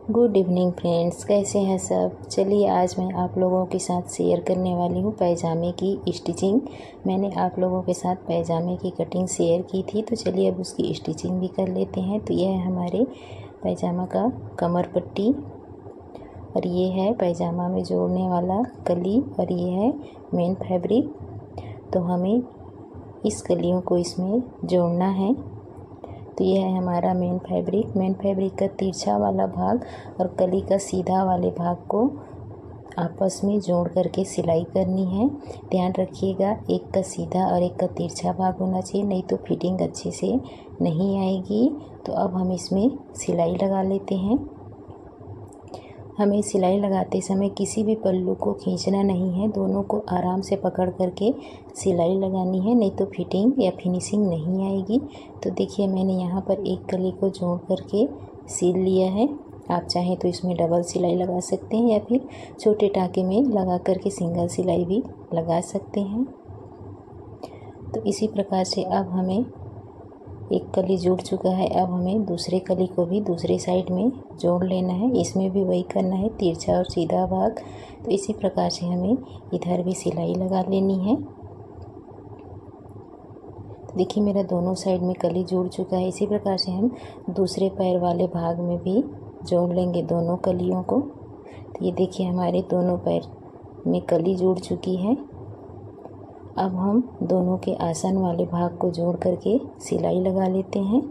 Good evening friends, कैसे हैं सब। चलिए आज मैं आप लोगों के साथ शेयर करने वाली हूँ पैजामे की स्टिचिंग। मैंने आप लोगों के साथ पैजामे की कटिंग शेयर की थी, तो चलिए अब उसकी स्टिचिंग भी कर लेते हैं। तो यह है हमारे पैजामा का कमर पट्टी और ये है पैजामा में जोड़ने वाला कली और ये है मेन फैब्रिक। तो हमें इस कलियों को इसमें जोड़ना है। तो यह है हमारा मेन फैब्रिक का तिरछा वाला भाग और कली का सीधा वाले भाग को आपस में जोड़ करके सिलाई करनी है। ध्यान रखिएगा, एक का सीधा और एक का तिरछा भाग होना चाहिए, नहीं तो फिटिंग अच्छे से नहीं आएगी। तो अब हम इसमें सिलाई लगा लेते हैं। हमें सिलाई लगाते समय किसी भी पल्लू को खींचना नहीं है, दोनों को आराम से पकड़ करके सिलाई लगानी है, नहीं तो फिटिंग या फिनिशिंग नहीं आएगी। तो देखिए मैंने यहाँ पर एक कली को जोड़ करके सिल लिया है। आप चाहें तो इसमें डबल सिलाई लगा सकते हैं या फिर छोटे टाँके में लगा करके सिंगल सिलाई भी लगा सकते हैं। तो इसी प्रकार से अब हमें एक कली जुड़ चुका है, अब हमें दूसरे कली को भी दूसरे साइड में जोड़ लेना है। इसमें भी वही करना है, तिरछा और सीधा भाग। तो इसी प्रकार से हमें इधर भी सिलाई लगा लेनी है। तो देखिए मेरा दोनों साइड में कली जुड़ चुका है। इसी प्रकार से हम दूसरे पैर वाले भाग में भी जोड़ लेंगे दोनों कलियों को। तो ये देखिए हमारे दोनों पैर में कली जुड़ चुकी है। अब हम दोनों के आसन वाले भाग को जोड़ करके सिलाई लगा लेते हैं।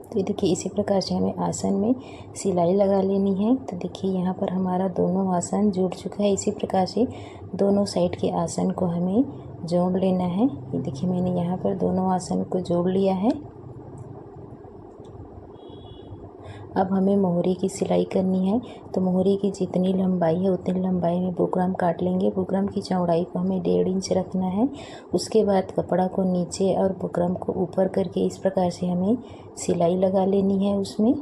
तो देखिए इसी प्रकार से हमें आसन में सिलाई लगा लेनी है। तो देखिए यहाँ पर हमारा दोनों आसन जुड़ चुका है। इसी प्रकार से दोनों साइड के आसन को हमें जोड़ लेना है। ये देखिए मैंने यहाँ पर दोनों आसन को जोड़ लिया है। अब हमें मोहरी की सिलाई करनी है। तो मोहरी की जितनी लंबाई है उतनी लंबाई में बुकरम काट लेंगे। बुकरम की चौड़ाई को हमें 1.5 इंच रखना है। उसके बाद कपड़ा को नीचे और बुकरम को ऊपर करके इस प्रकार से हमें सिलाई लगा लेनी है उसमें।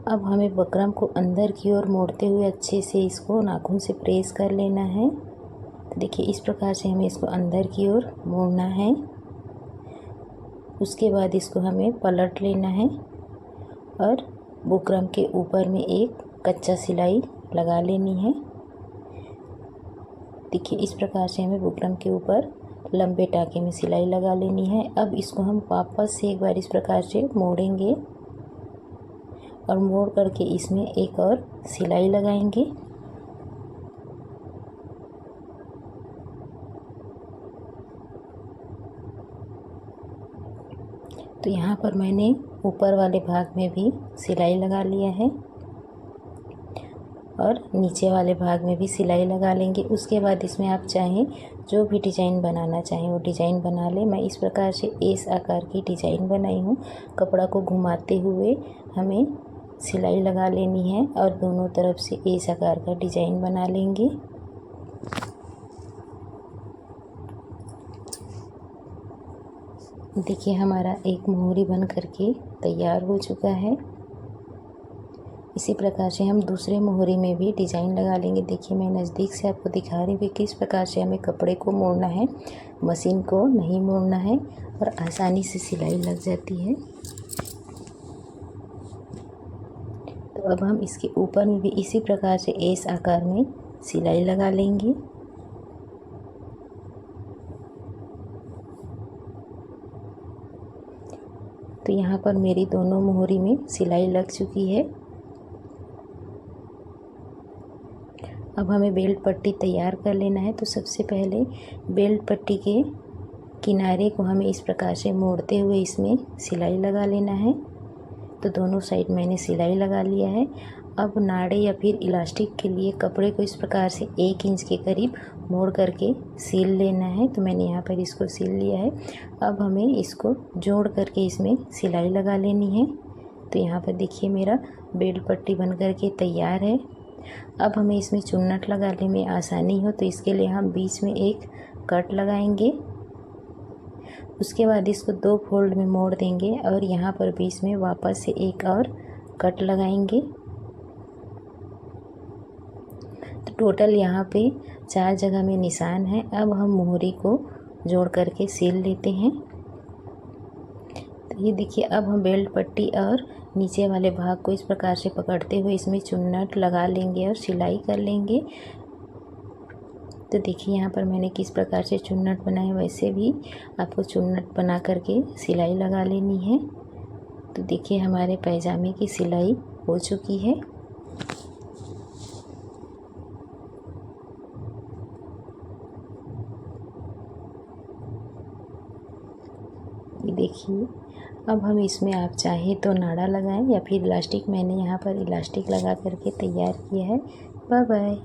अब हमें बुकरम को अंदर की ओर मोड़ते हुए अच्छे से इसको नाखून से प्रेस कर लेना है। तो देखिए इस प्रकार से हमें इसको अंदर की ओर मोड़ना है। उसके बाद इसको हमें पलट लेना है और बुकरम के ऊपर में एक कच्चा सिलाई लगा लेनी है। देखिए इस प्रकार से हमें बुकरम के ऊपर लंबे टाँके में सिलाई लगा लेनी है। अब इसको हम वापस से एक बार इस प्रकार से मोड़ेंगे और मोड़ करके इसमें एक और सिलाई लगाएंगे। तो यहाँ पर मैंने ऊपर वाले भाग में भी सिलाई लगा लिया है और नीचे वाले भाग में भी सिलाई लगा लेंगे। उसके बाद इसमें आप चाहें जो भी डिज़ाइन बनाना चाहें वो डिज़ाइन बना लें। मैं इस प्रकार से एस आकार की डिज़ाइन बनाई हूँ। कपड़ा को घुमाते हुए हमें सिलाई लगा लेनी है और दोनों तरफ से एस आकार का डिज़ाइन बना लेंगे। देखिए हमारा एक मोहरी बन करके तैयार हो चुका है। इसी प्रकार से हम दूसरे मोहरी में भी डिज़ाइन लगा लेंगे। देखिए मैं नज़दीक से आपको दिखा रही हूँ कि किस प्रकार से हमें कपड़े को मोड़ना है, मशीन को नहीं मोड़ना है और आसानी से सिलाई लग जाती है। तो अब हम इसके ऊपर में भी इसी प्रकार से एस आकार में सिलाई लगा लेंगे। तो यहाँ पर मेरी दोनों मोहरी में सिलाई लग चुकी है। अब हमें बेल्ट पट्टी तैयार कर लेना है। तो सबसे पहले बेल्ट पट्टी के किनारे को हमें इस प्रकार से मोड़ते हुए इसमें सिलाई लगा लेना है। तो दोनों साइड मैंने सिलाई लगा लिया है। अब नाड़े या फिर इलास्टिक के लिए कपड़े को इस प्रकार से 1 इंच के करीब मोड़ करके सिल लेना है। तो मैंने यहाँ पर इसको सिल लिया है। अब हमें इसको जोड़ करके इसमें सिलाई लगा लेनी है। तो यहाँ पर देखिए मेरा बेल्ट पट्टी बन करके तैयार है। अब हमें इसमें चुन्नट लगाने में आसानी हो तो इसके लिए हम बीच में एक कट लगाएंगे। उसके बाद इसको 2 फोल्ड में मोड़ देंगे और यहाँ पर बीच में वापस से एक और कट लगाएंगे। तो टोटल यहाँ पे 4 जगह में निशान है। अब हम मोहरी को जोड़ करके सिल लेते हैं। तो ये देखिए, अब हम बेल्ट पट्टी और नीचे वाले भाग को इस प्रकार से पकड़ते हुए इसमें चुन्नट लगा लेंगे और सिलाई कर लेंगे। तो देखिए यहाँ पर मैंने किस प्रकार से चुन्नट बनाए, वैसे भी आपको चुन्नट बना करके सिलाई लगा लेनी है। तो देखिए हमारे पैजामे की सिलाई हो चुकी है। ये देखिए, अब हम इसमें आप चाहे तो नाड़ा लगाएं या फिर इलास्टिक, मैंने यहाँ पर इलास्टिक लगा करके तैयार किया है। Bye bye.